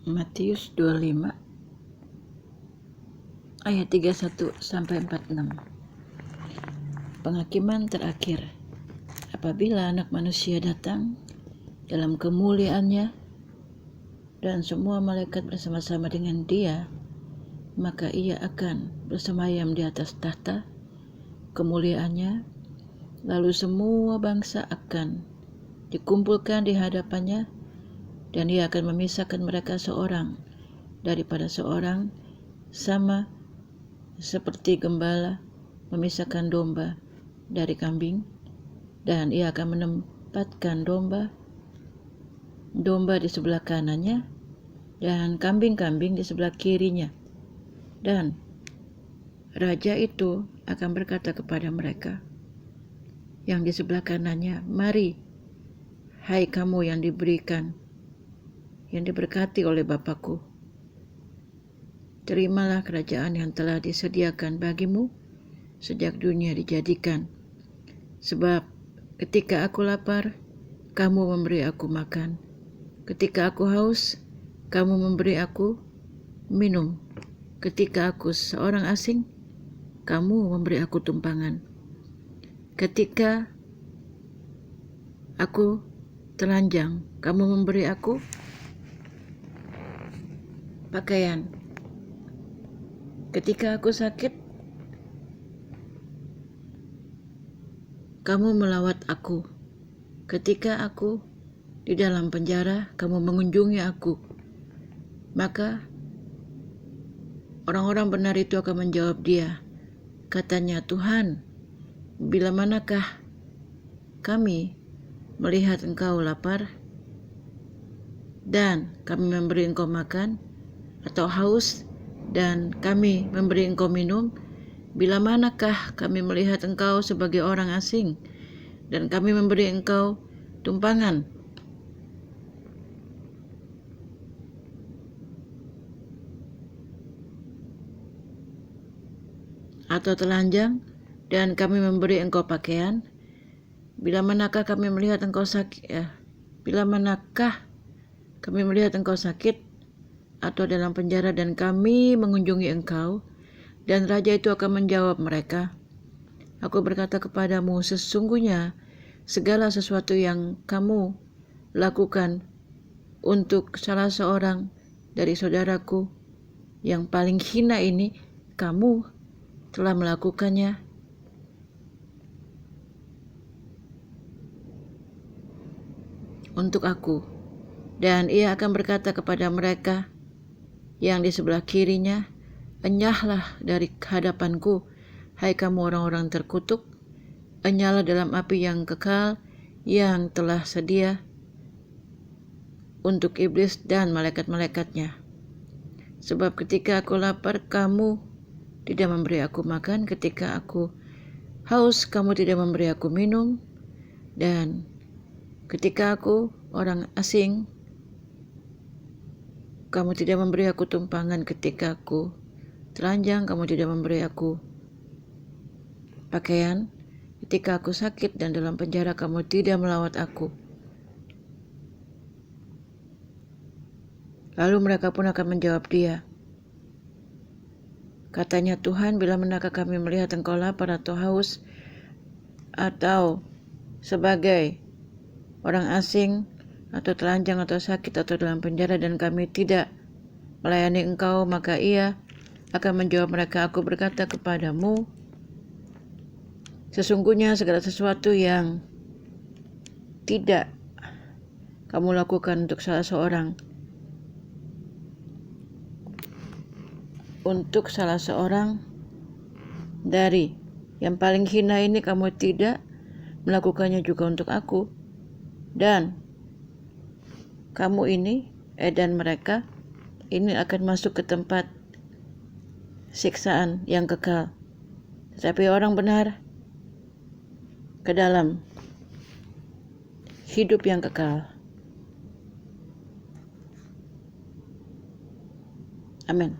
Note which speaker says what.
Speaker 1: Matius 25 ayat 31-46. Penghakiman terakhir. Apabila Anak Manusia datang dalam kemuliaannya dan semua malaikat bersama-sama dengan Dia, maka Ia akan bersemayam di atas tahta kemuliaannya, lalu semua bangsa akan dikumpulkan di hadapannya, dan Ia akan memisahkan mereka seorang daripada seorang, sama seperti gembala memisahkan domba dari kambing, dan Ia akan menempatkan domba di sebelah kanannya dan kambing-kambing di sebelah kirinya. Dan raja itu akan berkata kepada mereka yang di sebelah kanannya, "Mari, hai kamu yang diberkati oleh Bapa-Ku, terimalah kerajaan yang telah disediakan bagimu sejak dunia dijadikan. Sebab ketika aku lapar, kamu memberi aku makan. Ketika aku haus, kamu memberi aku minum. Ketika aku seorang asing, kamu memberi aku tumpangan. Ketika aku telanjang, kamu memberi aku pakaian. Ketika aku sakit, kamu melawat aku. Ketika aku di dalam penjara, kamu mengunjungi aku." Maka orang-orang benar itu akan menjawab Dia, katanya, "Tuhan, bila manakah kami melihat Engkau lapar dan kami memberi Engkau makan, atau haus dan kami memberi Engkau minum? Bila manakah kami melihat Engkau sebagai orang asing dan kami memberi Engkau tumpangan? Atau telanjang dan kami memberi Engkau pakaian? Bila manakah kami melihat Engkau sakit atau dalam penjara dan kami mengunjungi Engkau?" Dan raja itu akan menjawab mereka, "Aku berkata kepadamu, sesungguhnya segala sesuatu yang kamu lakukan untuk salah seorang dari saudaraku yang paling hina ini, kamu telah melakukannya untuk aku." Dan Ia akan berkata kepada mereka yang di sebelah kirinya, "Enyahlah dari hadapanku, hai kamu orang-orang terkutuk, enyahlah dalam api yang kekal yang telah sedia untuk iblis dan malaikat-malaikatnya. Sebab ketika aku lapar, kamu tidak memberi aku makan, ketika aku haus, kamu tidak memberi aku minum, dan ketika aku orang asing, kamu tidak memberi aku tumpangan, ketika aku telanjang, kamu tidak memberi aku pakaian, ketika aku sakit dan dalam penjara, kamu tidak melawat aku." Lalu mereka pun akan menjawab Dia, katanya, "Tuhan, bila manakah kami melihat Engkau lapar atau haus atau sebagai orang asing atau telanjang atau sakit atau dalam penjara dan kami tidak melayani Engkau?" Maka Ia akan menjawab mereka, "Aku berkata kepadamu, sesungguhnya segala sesuatu yang tidak kamu lakukan untuk salah seorang dari yang paling hina ini, kamu tidak melakukannya juga untuk aku. Dan kamu ini, dan mereka ini akan masuk ke tempat siksaan yang kekal, tetapi orang benar ke dalam hidup yang kekal." Amin.